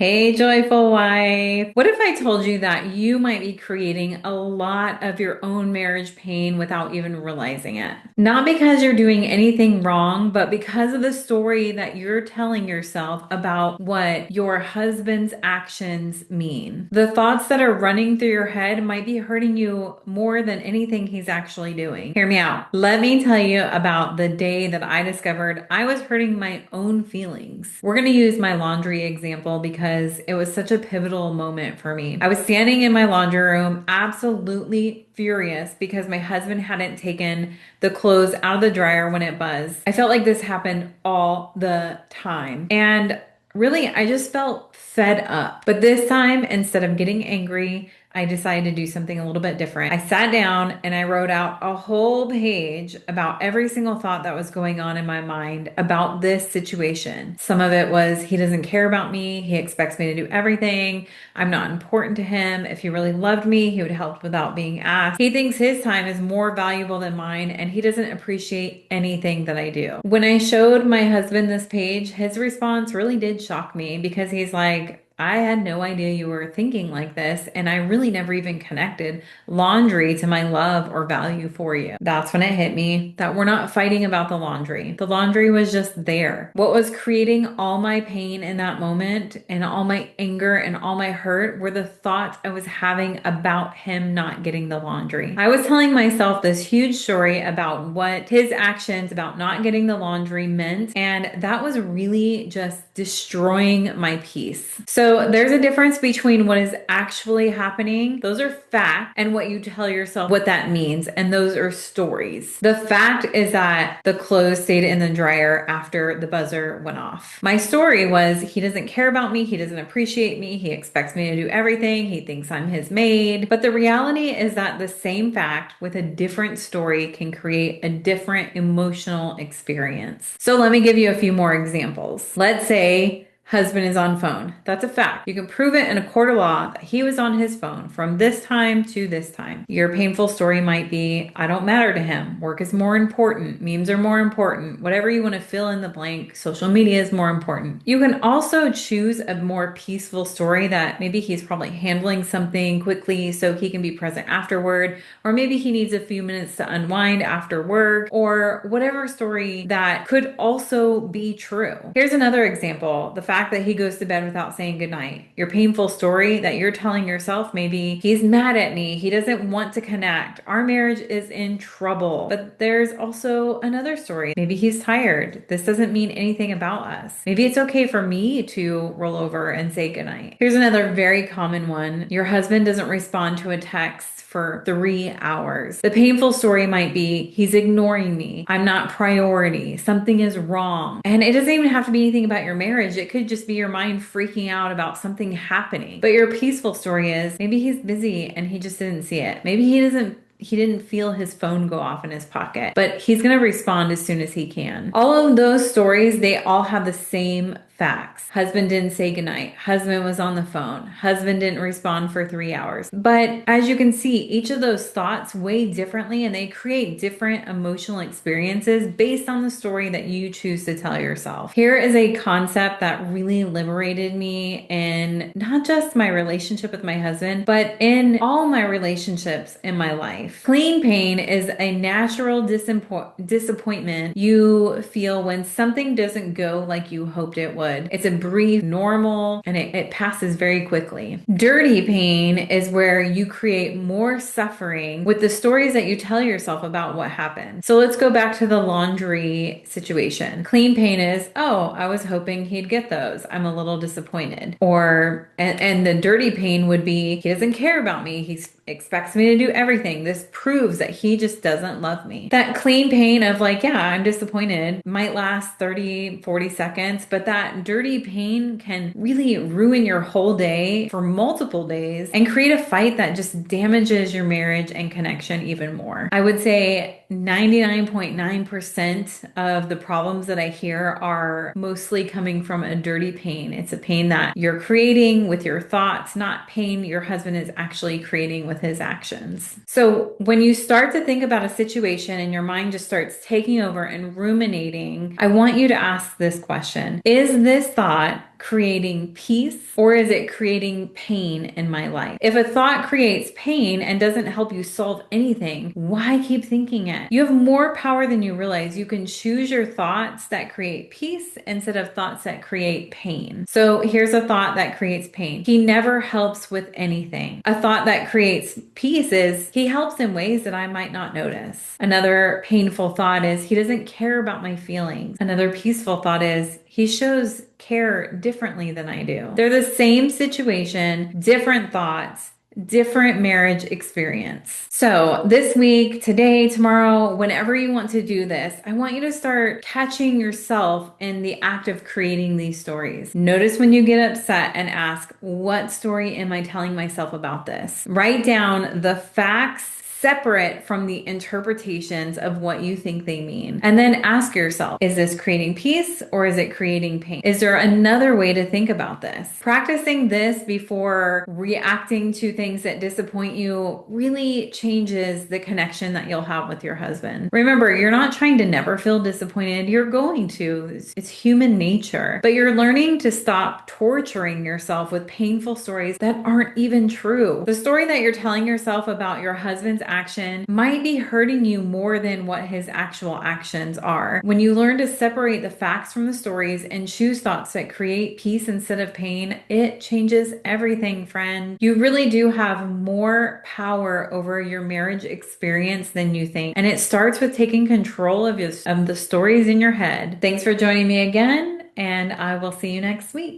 Hey, joyful wife. What if I told you that you might be creating a lot of your own marriage pain without even realizing it? Not because you're doing anything wrong, but because of the story that you're telling yourself about what your husband's actions mean. The thoughts that are running through your head might be hurting you more than anything he's actually doing. Hear me out. Let me tell you about the day that I discovered I was hurting my own feelings. We're going to use my laundry example because it was such a pivotal moment for me. I was standing in my laundry room, absolutely furious because my husband hadn't taken the clothes out of the dryer when it buzzed. I felt like this happened all the time. And really, I just felt fed up. But this time, instead of getting angry, I decided to do something a little bit different. I sat down and I wrote out a whole page about every single thought that was going on in my mind about this situation. Some of it was, he doesn't care about me. He expects me to do everything. I'm not important to him. If he really loved me, he would help without being asked. He thinks his time is more valuable than mine, and he doesn't appreciate anything that I do. When I showed my husband this page, his response really did shock me because he's like, I had no idea you were thinking like this, and I really never even connected laundry to my love or value for you. That's when it hit me that we're not fighting about the laundry. The laundry was just there. What was creating all my pain in that moment and all my anger and all my hurt were the thoughts I was having about him not getting the laundry. I was telling myself this huge story about what his actions about not getting the laundry meant, and that was really just destroying my peace. So there's a difference between what is actually happening, those are facts, and what you tell yourself what that means, and those are stories. The fact is that the clothes stayed in the dryer after the buzzer went off. My story was, he doesn't care about me, he doesn't appreciate me, he expects me to do everything, he thinks I'm his maid. But the reality is that the same fact with a different story can create a different emotional experience. So let me give you a few more examples. Let's say husband is on phone. That's a fact. You can prove it in a court of law that he was on his phone from this time to this time. Your painful story might be, I don't matter to him. Work is more important. Memes are more important. Whatever you want to fill in the blank, social media is more important. You can also choose a more peaceful story that maybe he's probably handling something quickly so he can be present afterward, or maybe he needs a few minutes to unwind after work, or whatever story that could also be true. Here's another example. The fact that he goes to bed without saying goodnight. Your painful story that you're telling yourself, maybe he's mad at me. He doesn't want to connect. Our marriage is in trouble. But there's also another story. Maybe he's tired. This doesn't mean anything about us. Maybe it's okay for me to roll over and say goodnight. Here's another very common one. Your husband doesn't respond to a text for 3 hours. The painful story might be, he's ignoring me. I'm not priority. Something is wrong. And it doesn't even have to be anything about your marriage. It could just be your mind freaking out about something happening. But your peaceful story is, maybe he's busy and he just didn't see it. Maybe he didn't feel his phone go off in his pocket, but he's going to respond as soon as he can. All of those stories, they all have the same facts. Husband didn't say goodnight. Husband was on the phone. Husband didn't respond for 3 hours. But as you can see, each of those thoughts weigh differently and they create different emotional experiences based on the story that you choose to tell yourself. Here is a concept that really liberated me in not just my relationship with my husband, but in all my relationships in my life. Clean pain is a natural disappointment you feel when something doesn't go like you hoped it would. It's a brief, normal, and it passes very quickly. Dirty pain is where you create more suffering with the stories that you tell yourself about what happened. So let's go back to the laundry situation. Clean pain is, oh, I was hoping he'd get those. I'm a little disappointed. And the dirty pain would be, he doesn't care about me. He expects me to do everything. This proves that he just doesn't love me. That clean pain of like, yeah, I'm disappointed might last 30, 40 seconds, but that dirty pain can really ruin your whole day for multiple days and create a fight that just damages your marriage and connection even more. I would say 99.9% of the problems that I hear are mostly coming from a dirty pain. It's a pain that you're creating with your thoughts, not pain your husband is actually creating with his actions. So when you start to think about a situation and your mind just starts taking over and ruminating, I want you to ask this question. Is this thought creating peace or is it creating pain in my life? If a thought creates pain and doesn't help you solve anything, why keep thinking it? You have more power than you realize. You can choose your thoughts that create peace instead of thoughts that create pain. So here's a thought that creates pain. He never helps with anything. A thought that creates peace is he helps in ways that I might not notice. Another painful thought is he doesn't care about my feelings. Another peaceful thought is he shows care differently than I do. They're the same situation, different thoughts, different marriage experience. So this week, today, tomorrow, whenever you want to do this, I want you to start catching yourself in the act of creating these stories. Notice when you get upset and ask, what story am I telling myself about this? Write down the facts separate from the interpretations of what you think they mean. And then ask yourself, is this creating peace or is it creating pain? Is there another way to think about this? Practicing this before reacting to things that disappoint you really changes the connection that you'll have with your husband. Remember, you're not trying to never feel disappointed. You're going to. It's human nature. But you're learning to stop torturing yourself with painful stories that aren't even true. The story that you're telling yourself about your husband's action might be hurting you more than what his actual actions are. When you learn to separate the facts from the stories and choose thoughts that create peace instead of pain, it changes everything, friend. You really do have more power over your marriage experience than you think. And it starts with taking control of the stories in your head. Thanks for joining me again, and I will see you next week.